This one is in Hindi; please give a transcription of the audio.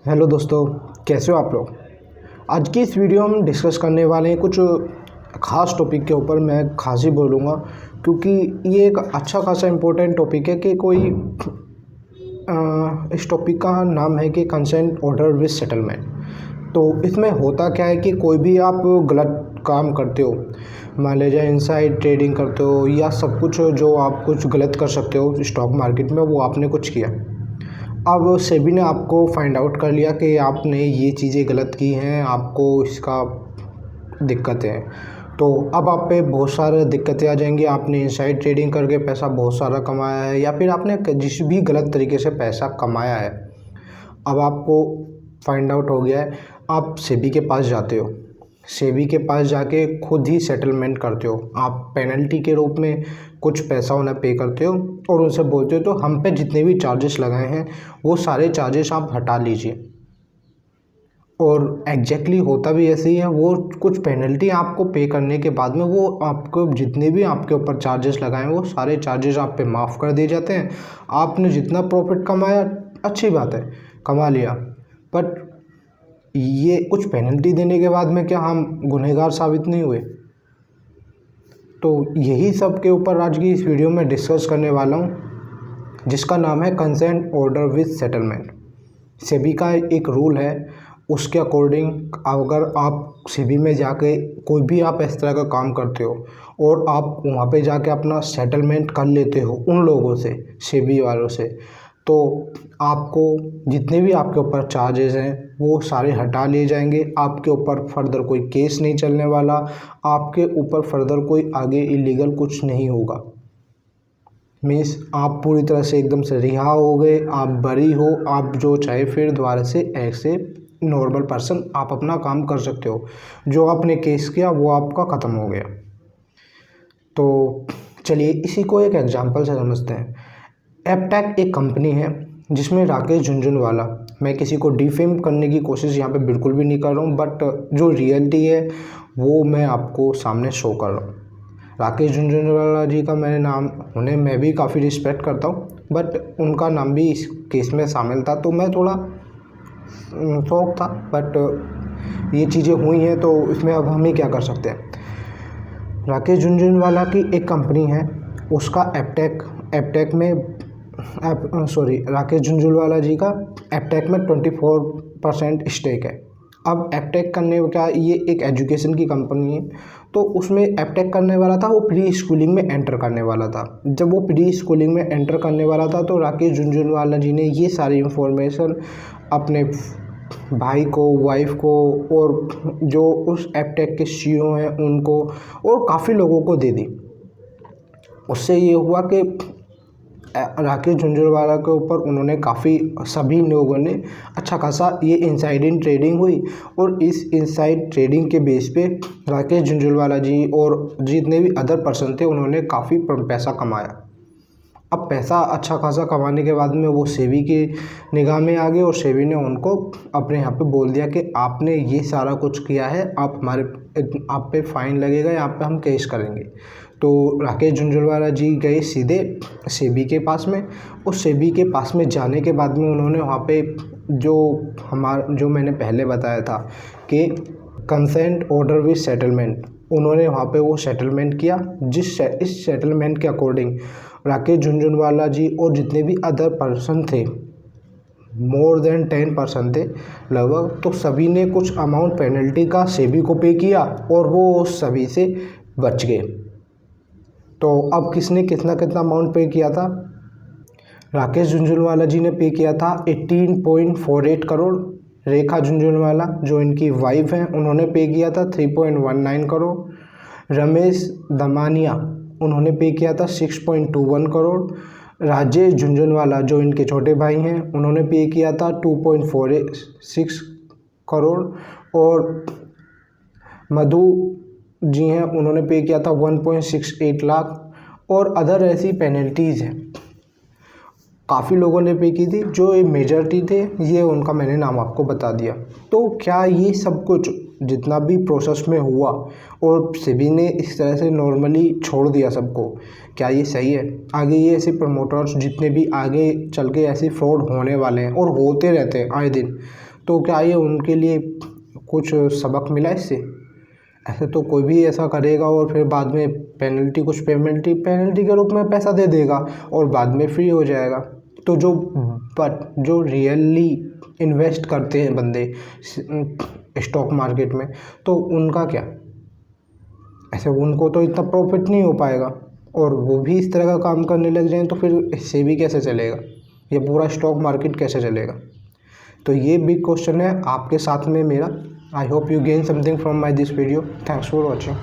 हेलो दोस्तों, कैसे हो आप लोग। आज की इस वीडियो में हम डिस्कस करने वाले हैं कुछ ख़ास टॉपिक के ऊपर। मैं खास ही बोलूँगा क्योंकि ये एक अच्छा खासा इम्पोर्टेंट टॉपिक है कि कोई इस टॉपिक का नाम है कि कंसेंट ऑर्डर विद सेटलमेंट। तो इसमें होता क्या है कि कोई भी आप गलत काम करते हो, मान लीजिए इनसाइड ट्रेडिंग करते हो या सब कुछ जो आप कुछ गलत कर सकते हो स्टॉक मार्केट में, वो आपने कुछ किया। अब सेबी ने आपको फाइंड आउट कर लिया कि आपने ये चीज़ें गलत की हैं, आपको इसका दिक्कत है। तो अब आप पे बहुत सारे दिक्कतें आ जाएंगी। आपने इनसाइड ट्रेडिंग करके पैसा बहुत सारा कमाया है या फिर आपने जिस भी गलत तरीके से पैसा कमाया है, अब आपको फाइंड आउट हो गया है। आप सेबी के पास जाते हो, सेबी के पास जाके खुद ही सेटलमेंट करते हो। आप पेनल्टी के रूप में कुछ पैसा उन्हें पे करते हो और उनसे बोलते हो तो हम पे जितने भी चार्जेस लगाए हैं वो सारे चार्जेस आप हटा लीजिए। और एग्जैक्टली होता भी ऐसे ही है। वो कुछ पेनल्टी आपको पे करने के बाद में वो आपको जितने भी आपके ऊपर चार्जेस लगाए हैं वो सारे चार्जेस आप पे माफ़ कर दिए जाते हैं। आपने जितना प्रॉफिट कमाया, अच्छी बात है, कमा लिया, बट ये कुछ पेनल्टी देने के बाद में क्या हम गुनहगार साबित नहीं हुए। तो यही सब के ऊपर आज की इस वीडियो में डिस्कस करने वाला हूँ, जिसका नाम है consent order with settlement. SEBI का एक रूल है, उसके अकॉर्डिंग अगर आप सेबी में जाके कोई भी आप इस तरह का काम करते हो और आप वहाँ पे जाके अपना सेटलमेंट कर लेते हो उन लोगों से, सेबी वालों से, तो आपको जितने भी आपके ऊपर चार्जेस हैं वो सारे हटा लिए जाएंगे। आपके ऊपर फर्दर कोई केस नहीं चलने वाला, आपके ऊपर फर्दर कोई आगे इलीगल कुछ नहीं होगा। मीन्स आप पूरी तरह से एकदम से रिहा हो गए, आप बरी हो, आप जो चाहे फिर दोबारा से ऐसे नॉर्मल पर्सन आप अपना काम कर सकते हो। जो आपने केस किया वो आपका ख़त्म हो गया। तो चलिए इसी को एक एग्जांपल से समझते हैं। एपटेक एक कंपनी है जिसमें राकेश झुनझुनवाला, मैं किसी को डिफेम करने की कोशिश यहाँ पे बिल्कुल भी नहीं कर रहा हूँ, बट जो रियलिटी है वो मैं आपको सामने शो कर रहा हूँ। राकेश झुनझुनवाला जी का मैंने नाम, उन्हें मैं भी काफ़ी रिस्पेक्ट करता हूँ, बट उनका नाम भी इस केस में शामिल था तो मैं थोड़ा शौक था। बट ये चीज़ें हुई हैं तो इसमें अब हम ही क्या कर सकते हैं। राकेश झुनझुनवाला की एक कंपनी है, उसका एपटेक में राकेश झुनझुनवाला जी का एपटेक में 24% स्टेक है। अब एपटेक करने का, ये एक एजुकेशन की कंपनी है, तो उसमें एपटेक करने वाला था, वो प्री स्कूलिंग में एंटर करने वाला था। जब वो प्री स्कूलिंग में एंटर करने वाला था तो राकेश झुनझुनवाला जी ने ये सारी इंफॉर्मेशन अपने भाई को, वाइफ को और जो उस एपटेक के सीईओ हैं उनको और काफ़ी लोगों को दे दी। उससे ये हुआ कि राकेश झुनझुनवाला के ऊपर उन्होंने काफ़ी, सभी लोगों ने अच्छा खासा ये इनसाइड इन ट्रेडिंग हुई और इस इनसाइड ट्रेडिंग के बेस पे राकेश झुनझुनवाला जी और जितने भी अदर पर्सन थे उन्होंने काफ़ी पैसा कमाया। अब पैसा अच्छा खासा कमाने के बाद में वो सेबी की निगाह में आ गए और सेबी ने उनको अपने यहाँ पे बोल दिया कि आपने ये सारा कुछ किया है, आप पे फ़ाइन लगेगा, यहाँ पे हम केस करेंगे। तो राकेश झुनझुनवाला जी गए सीधे सेबी के पास में। उस सेबी के पास में जाने के बाद में उन्होंने वहाँ पे जो मैंने पहले बताया था कि कंसेंट ऑर्डर विद सेटलमेंट, उन्होंने वहाँ पे वो सेटलमेंट किया। इस सेटलमेंट के अकॉर्डिंग राकेश झुनझुनवाला जी और जितने भी अदर पर्सन थे, मोर देन 10 पर्सन थे लगभग, तो सभी ने कुछ अमाउंट पेनल्टी का सेबी को पे किया और वो सभी से बच गए। तो अब किसने कितना कितना अमाउंट पे किया था। राकेश झुनझुनवाला जी ने पे किया था 18.48 करोड़। रेखा झुनझुनवाला जो इनकी वाइफ हैं उन्होंने पे किया था 3.19 करोड़। रमेश दमानिया उन्होंने पे किया था 6.21 करोड़। राजेश झुनझुनवाला जो इनके छोटे भाई हैं उन्होंने पे किया था 2.46 करोड़। और मधु जी हैं उन्होंने पे किया था 1.68 लाख। और अदर ऐसी पेनल्टीज़ हैं, काफ़ी लोगों ने पे की थी। जो ये मेजॉरिटी थे ये उनका मैंने नाम आपको बता दिया। तो क्या ये सब कुछ जितना भी प्रोसेस में हुआ और सेबी ने इस तरह से नॉर्मली छोड़ दिया सबको, क्या ये सही है। आगे ये ऐसे प्रमोटर्स जितने भी आगे चल के ऐसे फ्रॉड होने वाले हैं और होते रहते हैं आए दिन, तो क्या ये उनके लिए कुछ सबक मिला इससे? ऐसे तो कोई भी ऐसा करेगा और फिर बाद में कुछ पेनल्टी के रूप में पैसा दे देगा और बाद में फ्री हो जाएगा। तो जो रियली इन्वेस्ट करते हैं बंदे स्टॉक मार्केट में, तो उनका क्या? ऐसे उनको तो इतना प्रॉफिट नहीं हो पाएगा, और वो भी इस तरह का काम करने लग जाएं तो फिर इससे भी कैसे चलेगा? ये पूरा स्टॉक मार्केट कैसे चलेगा? तो ये बिग क्वेश्चन है आपके साथ में मेरा। I hope you gain something from my this video. Thanks for watching.